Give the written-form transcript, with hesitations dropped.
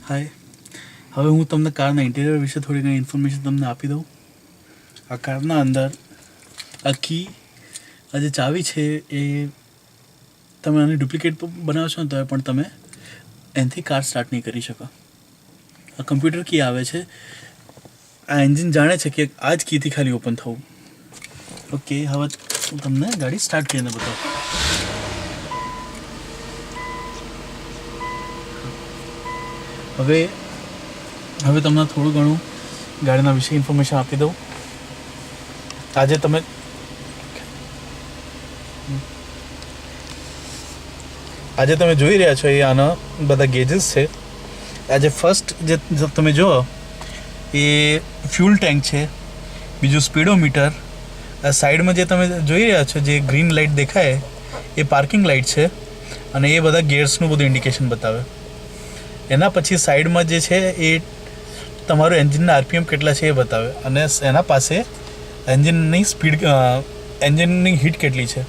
હાય, હવે હું તમને કારના ઇન્ટિરિયર વિશે થોડી ઘણી ઇન્ફોર્મેશન તમને આપી દઉં. આ કારના અંદર આખી આ જે ચાવી છે એ તમે આની ડુપ્લિકેટ બનાવશો ને તો પણ તમે એનાથી કાર સ્ટાર્ટ નહીં કરી શકો. આ કમ્પ્યુટર કી આવે છે. આ એન્જિન જાણે છે કે આ જ કીથી ખાલી ઓપન થવું. ઓકે, હવે હું તમને ગાડી સ્ટાર્ટ કરીને બતાવું. હવે તમને થોડું ઘણું ગાડીના વિશે ઇન્ફોર્મેશન આપી દઉં. આજે તમે જોઈ રહ્યા છો એ આના બધા ગેજીસ છે. આજે ફર્સ્ટ જે તમે જુઓ એ ફ્યુલ ટેન્ક છે, બીજું સ્પીડોમીટર. આ સાઈડમાં જે તમે જોઈ રહ્યા છો જે ગ્રીન લાઇટ દેખાય એ પાર્કિંગ લાઇટ છે અને એ બધા ગિયર્સનું બધું ઇન્ડિકેશન બતાવે. એના પછી સાઈડમાં જે છે એ તમારું એન્જિનના આરપીએમ કેટલા છે એ બતાવે અને એના પાસે એન્જિનની હીટ કેટલી છે